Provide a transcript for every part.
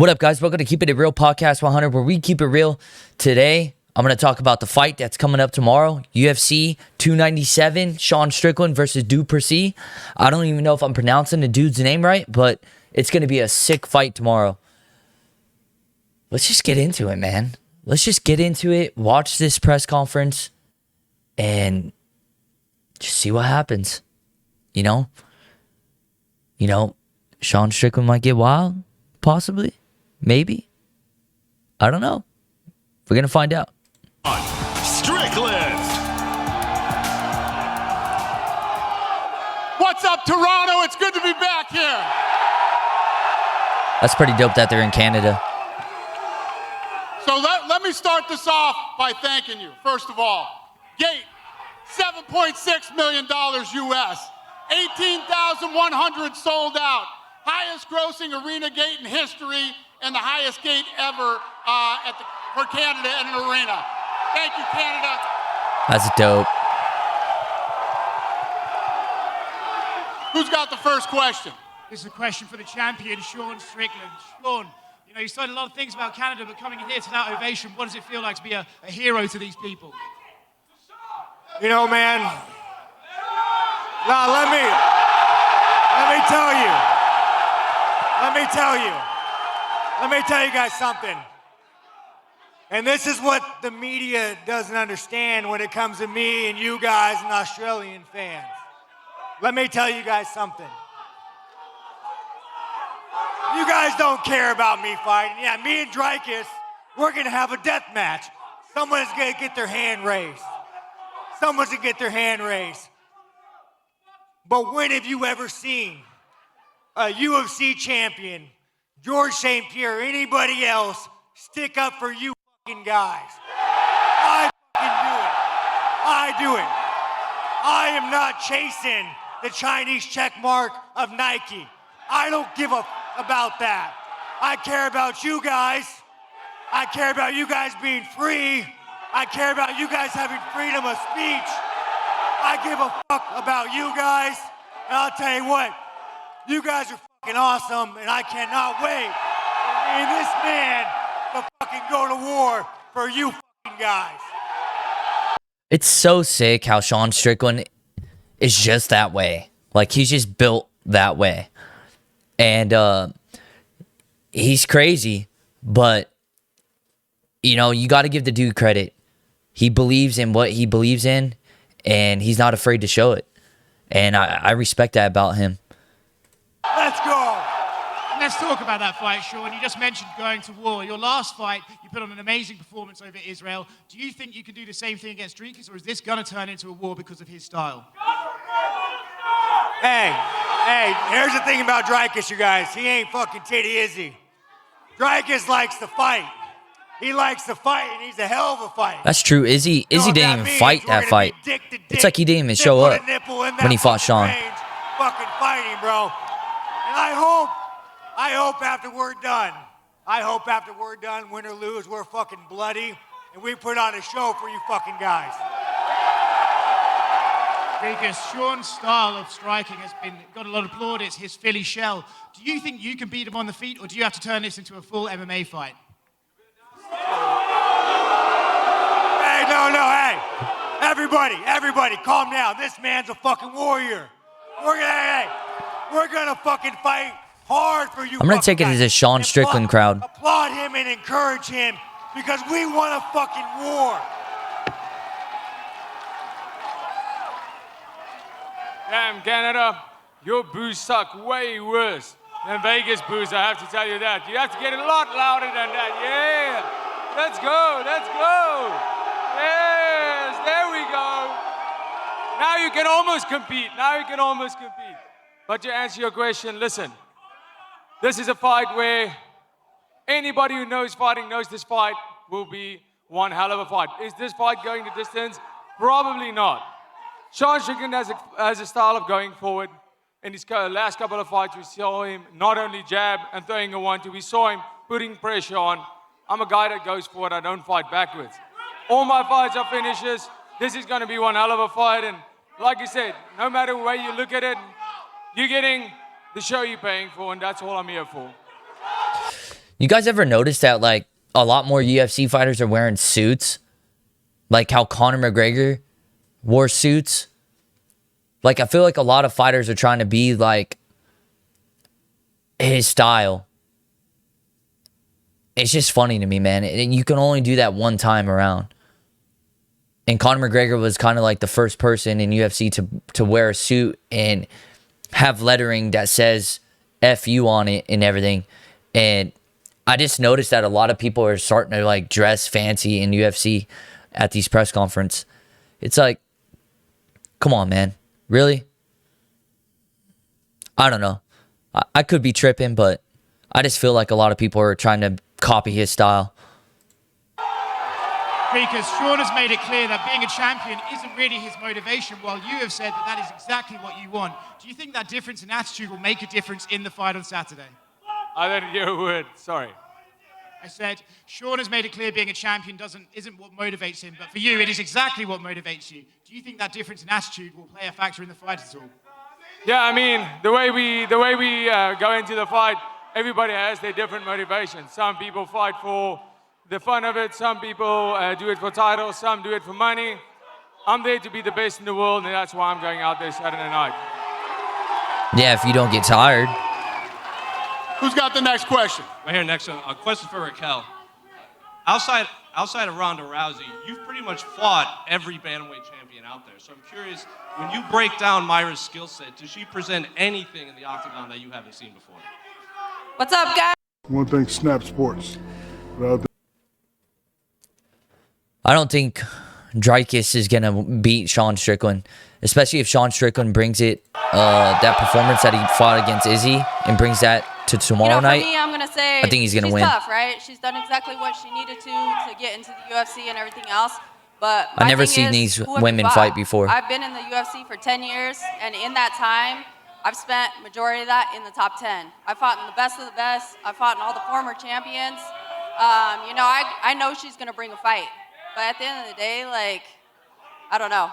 What up, guys? Welcome to Keep It Real Podcast 100, where we keep it real. Today, I'm going to talk about the fight that's coming up tomorrow. UFC 297, Sean Strickland versus Dricus. I don't even know if I'm pronouncing the dude's name right, but it's going to be a sick fight tomorrow. Let's just get into it, man. Let's just get into it, watch this press conference, and just see what happens. You know, Sean Strickland might get wild, possibly, maybe. I don't know. We're going to find out. Strickland. What's up, Toronto? It's good to be back here. That's pretty dope that they're in Canada. So let me start this off by thanking you. First of all, gate, $7.6 million US, 18,100 sold out, highest grossing arena gate in history, and the highest gate ever for Canada in an arena. Thank you, Canada. That's dope. Who's got the first question? This is a question for the champion, Sean Strickland. Sean, you said a lot of things about Canada, but coming in here to that ovation, what does it feel like to be a hero to these people? Man, let me tell you guys something. And this is what the media doesn't understand when it comes to me and you guys and Australian fans. Let me tell you guys something. You guys don't care about me fighting. Yeah, me and Dricus, we're gonna have a death match. Someone's gonna get their hand raised. But when have you ever seen a UFC champion, George St. Pierre, or anybody else stick up for you fucking guys? I do it. I am not chasing the Chinese check mark of Nike. I don't give a about that. I care about you guys. I care about you guys being free. I care about you guys having freedom of speech. I give a fuck about you guys. And I'll tell you what, you guys are fucking awesome, and I cannot wait for me and this man to fucking go to war for you fucking guys. It's so sick how Sean Strickland is just that way. Like, he's just built that way. And he's crazy, but, you got to give the dude credit. He believes in what he believes in, and he's not afraid to show it. And I respect that about him. Let's go. Let's talk about that fight, Sean. You just mentioned going to war. Your last fight, you put on an amazing performance over Israel. Do you think you can do the same thing against Dricus, or is this going to turn into a war because of his style? Hey, here's the thing about Dricus, you guys. He ain't fucking titty, is he? Dricus likes to fight. He likes to fight, and he's a hell of a fight. That's true. Izzy didn't even fight that fight. It's like he didn't even show up when he fought Sean. Fucking fighting, bro. And I hope after we're done, win or lose, we're fucking bloody, and we put on a show for you fucking guys. Dricus, Sean's style of striking has got a lot of plaudits, his Philly shell. Do you think you can beat him on the feet, or do you have to turn this into a full MMA fight? Hey, hey. Everybody, calm down. This man's a fucking warrior. We're gonna fucking fight hard for you. I'm gonna take it as a Sean Strickland crowd. Applaud him and encourage him because we want a fucking war. Damn, Canada, your boos suck way worse than Vegas boos, I have to tell you that. You have to get a lot louder than that. Yeah, let's go. Yes, there we go. Now you can almost compete. But to answer your question, listen, this is a fight where anybody who knows fighting knows this fight will be one hell of a fight. Is this fight going the distance? Probably not. Sean Strickland has a style of going forward. In his last couple of fights, we saw him not only jab and throwing a 1-2, we saw him putting pressure on. I'm a guy that goes forward, I don't fight backwards. All my fights are finishes. This is going to be one hell of a fight. And like I said, no matter where you look at it, you're getting the show you're paying for, and that's all I'm here for. You guys ever notice that like a lot more UFC fighters are wearing suits? Like how Conor McGregor wore suits? Like I feel like a lot of fighters are trying to be like his style. It's just funny to me, man. And you can only do that one time around. And Conor McGregor was kind of like the first person in UFC to wear a suit and have lettering that says F you on it and everything. And I just noticed that a lot of people are starting to like dress fancy in UFC at these press conferences. It's like, come on, man. Really? I don't know. I could be tripping, but I just feel like a lot of people are trying to copy his style. Because Sean has made it clear that being a champion isn't really his motivation, while you have said that that is exactly what you want. Do you think that difference in attitude will make a difference in the fight on Saturday? I didn't hear a word. Sorry. I said, Sean has made it clear being a champion isn't what motivates him, but for you, it is exactly what motivates you. Do you think that difference in attitude will play a factor in the fight at all? Yeah, I mean, the way we go into the fight, everybody has their different motivations. Some people fight for the fun of it. Some people do it for titles. Some do it for money. I'm there to be the best in the world, and that's why I'm going out there Saturday night. Yeah, if you don't get tired. Who's got the next question? Right here, next one. A question for Raquel. Outside of Ronda Rousey, you've pretty much fought every bantamweight champion out there. So I'm curious, when you break down Myra's skill set, does she present anything in the octagon that you haven't seen before? What's up, guys? One thing, Snap Sports. I don't think Dricus is going to beat Sean Strickland, especially if Sean Strickland brings it, that performance that he fought against Izzy and brings that to tomorrow night. For me, I'm going to say I think he's going to win. She's tough, right? She's done exactly what she needed to get into the UFC and everything else. But I've never seen these women fight before. I've been in the UFC for 10 years, and in that time, I've spent majority of that in the top 10. I fought in the best of the best. I fought in all the former champions. I know she's going to bring a fight. But at the end of the day, like, I don't know.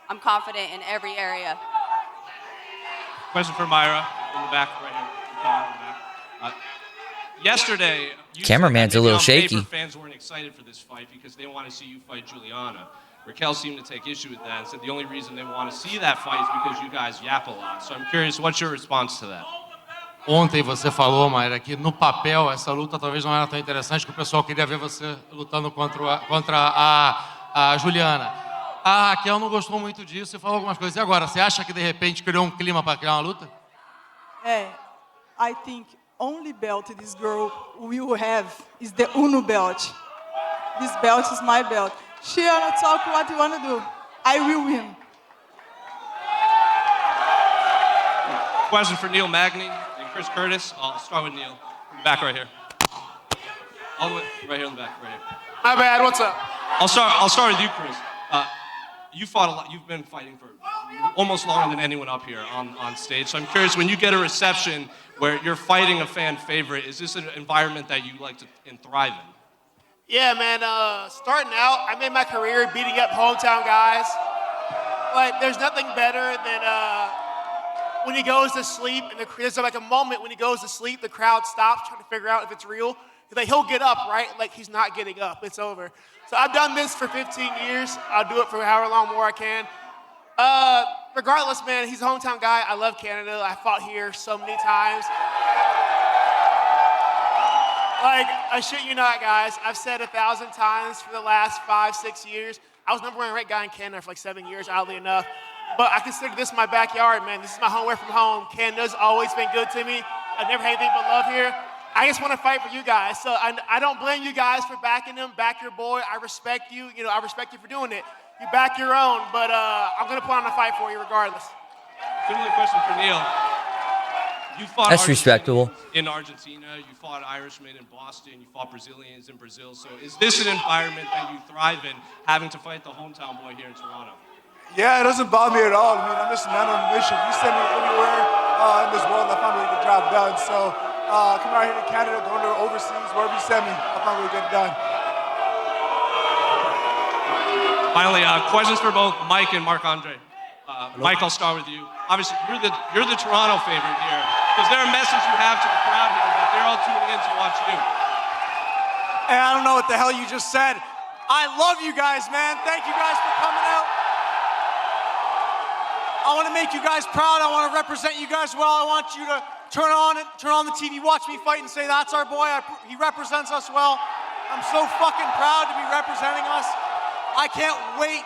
I'm confident in every area. Question for Myra in the back, right here. Yesterday, you Cameraman's said that a little maybe shaky. on paper fans weren't excited for this fight because they want to see you fight Juliana. Raquel seemed to take issue with that and said the only reason they want to see that fight is because you guys yap a lot. So I'm curious, what's your response to that? Ontem você falou, Mayra, que no papel essa luta talvez não era tão interessante, que o pessoal queria ver você lutando contra a Juliana. A Raquel não gostou muito disso e falou algumas coisas. E agora, você acha que de repente criou um clima para criar uma luta? I think only belt this girl will have is the Uno belt. This belt is my belt. She wanna talk what you wanna do. I will win. Question for Neil Magny and Chris Curtis. I'll start with Neil. Back right here. All the way right here in the back, right here. My bad, what's up? I'll start with you, Chris. You fought a lot. You've been fighting for almost longer than anyone up here on stage. So I'm curious, when you get a reception where you're fighting a fan favorite, is this an environment that you like to and thrive in? Yeah, man, starting out, I made my career beating up hometown guys. But there's nothing better than when he goes to sleep, and there's like a moment when he goes to sleep, the crowd stops trying to figure out if it's real. Like, he'll get up, right? Like, he's not getting up. It's over. So I've done this for 15 years. I'll do it for however long more I can. Regardless, man, he's a hometown guy. I love Canada. I fought here so many times. Like, I shit you not, guys. I've said 1,000 times for the last 5-6 years. I was #1 ranked guy in Canada for like 7 years, oddly enough. But I consider this my backyard, man. This is my home away from home. Canada's always been good to me. I've never had anything but love here. I just want to fight for you guys. So I don't blame you guys for backing him. Back your boy. I respect you. You know, I respect you for doing it. You back your own. But I'm going to put on a fight for you regardless. Similar question for Neil. You fought That's respectable. In Argentina, you fought Irishmen in Boston, you fought Brazilians in Brazil. So is this an environment that you thrive in, having to fight the hometown boy here in Toronto? Yeah, it doesn't bother me at all. I mean, I'm just a man on a mission. You send me anywhere in this world, I'll finally get the job done. So coming out here to Canada, going to overseas, wherever you send me, I'll finally get it done. Finally, questions for both Mike and Marc-Andre. Mike, I'll start with you. Obviously, you're the Toronto favorite here. Is there a message you have to the crowd here that They're all tuning in to watch you. Hey, I don't know what the hell you just said. I love you guys, man. Thank you guys for coming out. I want to make you guys proud. I want to represent you guys well. I want you to turn on the TV, watch me fight, and say, that's our boy. He represents us well. I'm so fucking proud to be representing us. I can't wait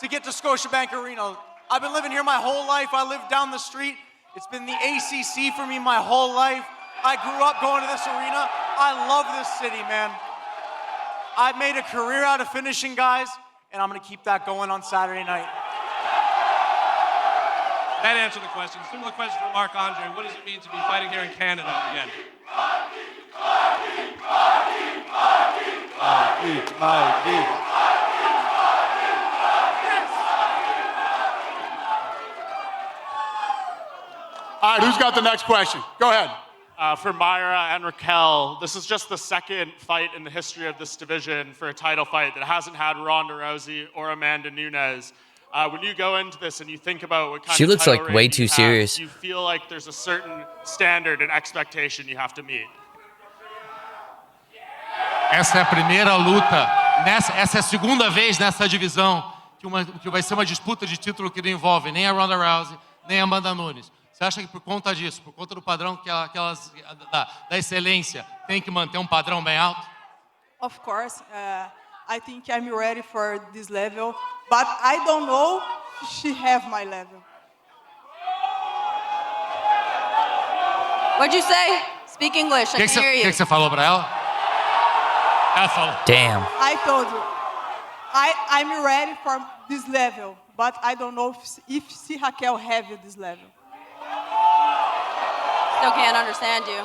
to get to Scotiabank Arena. I've been living here my whole life. I live down the street. It's been the ACC for me my whole life. I grew up going to this arena. I love this city, man. I've made a career out of finishing guys, and I'm going to keep that going on Saturday night. That answered the question. Similar question for Marc Andre. What does it mean to be fighting here in Canada again? All right, who's got the next question? Go ahead. For Myra and Raquel, this is just the second fight in the history of this division for a title fight that hasn't had Ronda Rousey or Amanda Nunes. When you go into this and you think about what kind She of looks title like reign way you too have, serious. you feel like there's a certain standard and expectation you have to meet. Essa é a primeira luta, essa é a segunda vez nessa divisão que vai ser uma disputa de título que não envolve nem a Ronda Rousey, nem a Amanda Nunes. Você acha que por conta disso, por conta do padrão da excelência, tem que manter um padrão bem alto? Of course, I think I'm ready for this level, but I don't know if she have my level. What'd you say? Speak English. I can hear you. O que você falou para ela? Ela falou. Damn. I told you, I'm ready for this level, but I don't know if si Raquel have this level. Still can't understand you.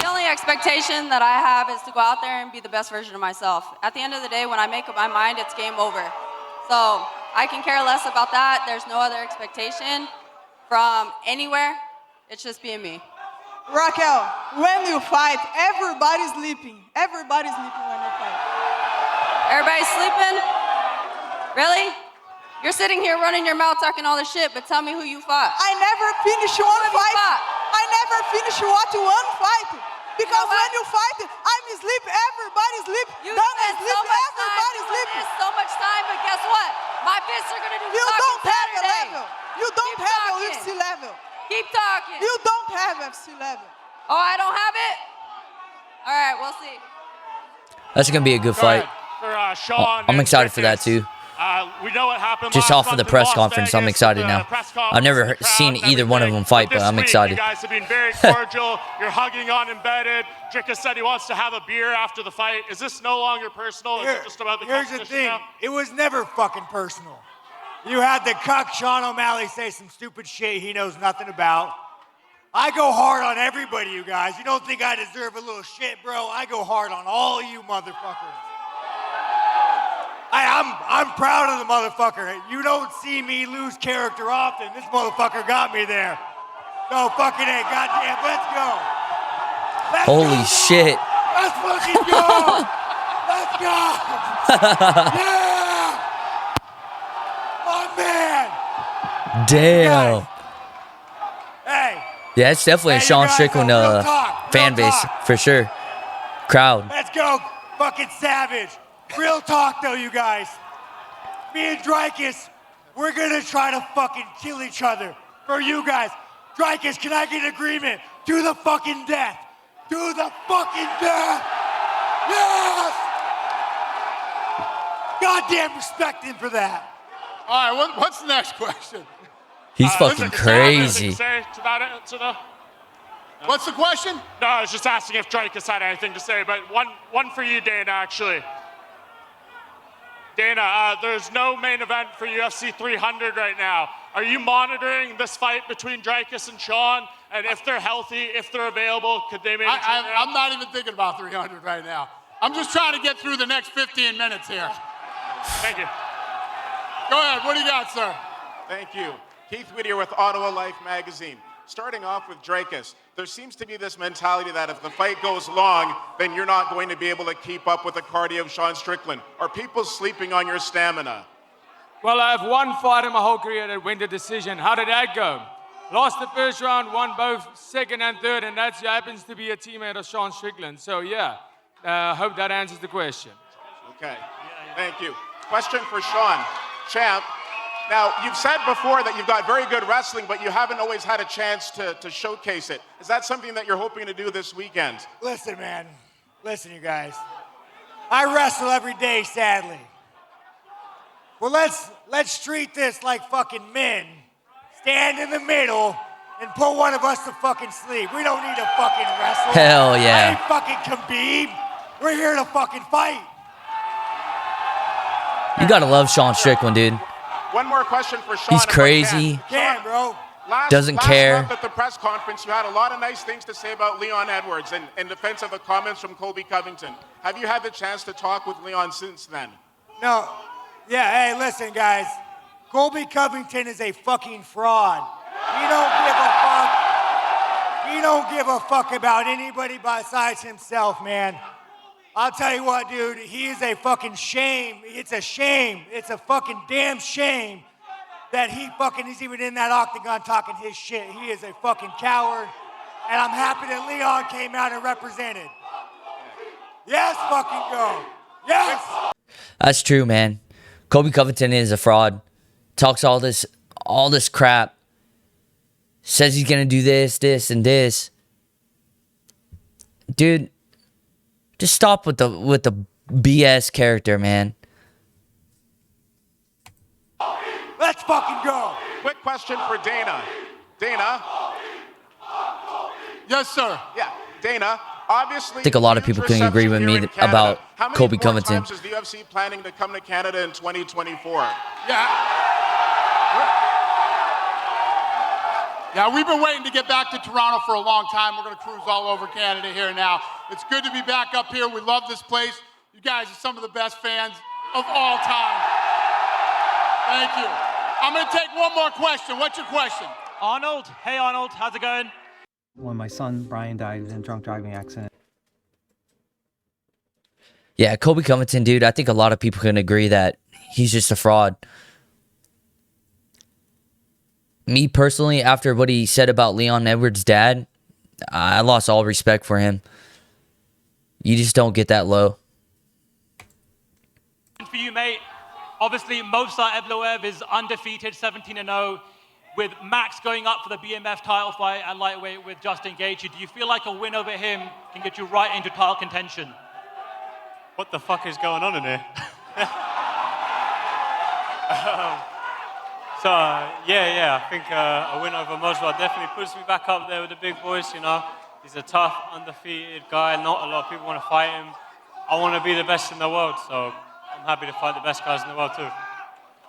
The only expectation that I have is to go out there and be the best version of myself. At the end of the day, when I make up my mind, it's game over. So I can care less about that. There's no other expectation from anywhere. It's just being me. Raquel, when you fight, everybody's sleeping. Everybody's sleeping when you fight. Everybody's sleeping? Really? You're sitting here running your mouth talking all this shit, but tell me who you fought. I never finish one Who have you fight. fought? I never finish one fight. Because when you fight, I'm asleep, everybody's sleep. You Done spend sleep, so much time everybody's doing sleeping. this, so much time, but guess what? My fists are gonna do the You talking don't have a Saturday. level. You don't Keep have a talking. UFC level. Keep talking. You don't have UFC level. Oh, I don't have it? All right, we'll see. That's gonna be a good Go fight. ahead. For Sean I'm and excited for that Dricus. too. We know what happened Just last off of month the in press Las conference, I'm Vegas excited with the now. press I've never conference, the crowd seen and either one of them everything. fight, but this I'm week, excited. You guys have been very cordial. You're hugging on embedded. Dricus said he wants to have a beer after the fight. Is this no longer personal? Is it just about the Here's the competition thing. now? It was never fucking personal. You had the cuck Sean O'Malley say some stupid shit he knows nothing about. I go hard on everybody, you guys. You don't think I deserve a little shit, bro? I go hard on all you motherfuckers. I'm proud of the motherfucker. You don't see me lose character often. This motherfucker got me there. No fucking A. Goddamn, let's go. Let's Holy go. shit. Let's fucking go. Let's go. Yeah. My man. Damn. Hey. Yeah, it's definitely a Hey, you Sean guys, Strickland real talk, fan real base talk. for sure. Crowd. Let's go, fucking savage. Real talk, though, you guys. Me and Dricus, we're gonna try to fucking kill each other for you guys. Dricus, can I get an agreement? To the fucking death. To the fucking death. Yes! Goddamn respect him for that. All right, what's the next question? He's Is fucking there anything crazy. to say to that, to the... What's the question? No, I was just asking if Dricus had anything to say, but one for you, Dana, actually. Dana, there's no main event for UFC 300 right now. Are you monitoring this fight between Dricus and Sean? And if they're healthy, if they're available, could they maybe... I'm not even thinking about 300 right now. I'm just trying to get through the next 15 minutes here. Thank you. Go ahead, what do you got, sir? Thank you. Keith Whittier with Ottawa Life magazine. Starting off with Dricus, there seems to be this mentality that if the fight goes long, then you're not going to be able to keep up with the cardio of Sean Strickland. Are people sleeping on your stamina? Well, I have one fight in my whole career that win the decision. How did that go? Lost the first round, won both second and third, and that happens to be a teammate of Sean Strickland. So yeah, hope that answers the question. Okay, thank you. Question for Sean. Champ, now you've said before that you've got very good wrestling, but you haven't always had a chance to showcase it. Is that something that you're hoping to do this weekend? Listen, man. Listen, you guys. I wrestle every day, sadly. Well, let's treat this like fucking men. Stand in the middle and put one of us to fucking sleep. We don't need to fucking wrestle. Hell yeah. I ain't fucking Khabib. We're here to fucking fight. You gotta love Sean Strickland, dude. One more question for Sean. He's crazy. Damn, bro. Doesn't care. Last month at the press conference, you had a lot of nice things to say about Leon Edwards in defense of the comments from Colby Covington. Have you had the chance to talk with Leon since then? No. Yeah, hey, listen, guys. Colby Covington is a fucking fraud. He don't give a fuck. He don't give a fuck about anybody besides himself, man. I'll tell you what, dude. He is a fucking shame. It's a shame. It's a fucking damn shame that he fucking is even in that octagon talking his shit. He is a fucking coward. And I'm happy that Leon came out and represented. Yes, fucking go. Yes. That's true, man. Colby Covington is a fraud. Talks all this crap. Says he's gonna do this, this, and this. Dude, just stop with the BS character, man. Let's fucking go. Quick question for Dana. Dana? Yes, sir. Yeah, Dana. Obviously, I think a lot of people can agree with me about Colby Covington. How many more times is the UFC planning to come to Canada in 2024? Yeah, we've been waiting to get back to Toronto for a long time. We're going to cruise all over Canada here now. It's good to be back up here. We love this place. You guys are some of the best fans of all time. Thank you. I'm going to take one more question. What's your question? Arnold. Hey, Arnold. How's it going? When my son Brian died in a drunk driving accident. Yeah, Colby Covington, dude, I think a lot of people can agree that he's just a fraud. Me personally, after what he said about Leon Edwards' dad, I lost all respect for him. You just don't get that low. For you, mate, obviously Movsar Evloev is undefeated, 17-0. With Max going up for the BMF title fight at lightweight with Justin Gaethje, do you feel like a win over him can get you right into title contention? What the fuck is going on in here? Yeah, I think a win over Movsar definitely puts me back up there with the big boys, you know. He's a tough, undefeated guy. Not a lot of people want to fight him. I want to be the best in the world, so I'm happy to fight the best guys in the world too.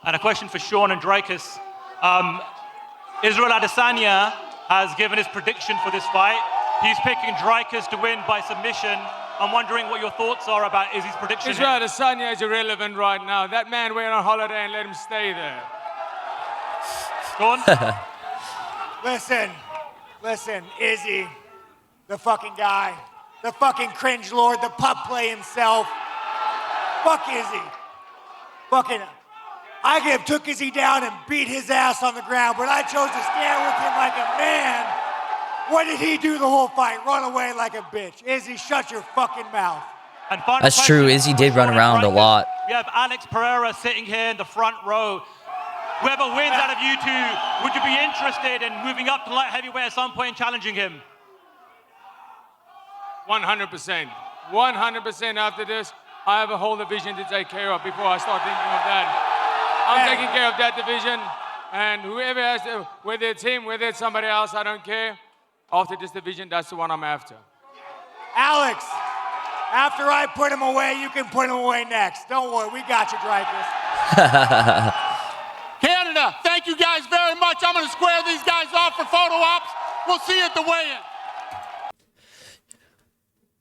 And a question for Sean and Dricus. Israel Adesanya has given his prediction for this fight. He's picking Dricus to win by submission. I'm wondering what your thoughts are about Izzy's prediction. Israel Adesanya is irrelevant right now. That man went on holiday and let him stay there. Go on. Listen, Izzy, the fucking guy, the fucking cringe lord, the pup play himself. Fuck Izzy. I took Izzy down and beat his ass on the ground, but I chose to stand with him like a man. What did he do the whole fight? Run away like a bitch. Izzy, shut your fucking mouth. And that's true. Izzy did run around a lot. We have Alex Pereira sitting here in the front row. Whoever wins out of you two, would you be interested in moving up to light heavyweight at some point and challenging him? 100%. 100% after this, I have a whole division to take care of before I start thinking of that. I'm taking care of that division, and whoever has to, whether it's him, whether it's somebody else, I don't care. After this division, that's the one I'm after. Alex, after I put him away, you can put him away next. Don't worry, we got you, Dricus. Canada, thank you guys very much. I'm going to square these guys off for photo ops. We'll see you at the weigh-in.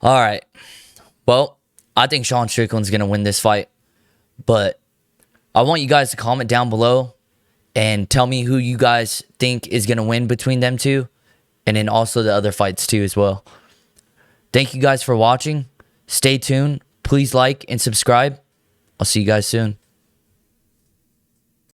All right. Well, I think Sean Strickland's going to win this fight, but I want you guys to comment down below and tell me who you guys think is going to win between them two, and then also the other fights too as well. Thank you guys for watching. Stay tuned. Please like and subscribe. I'll see you guys soon.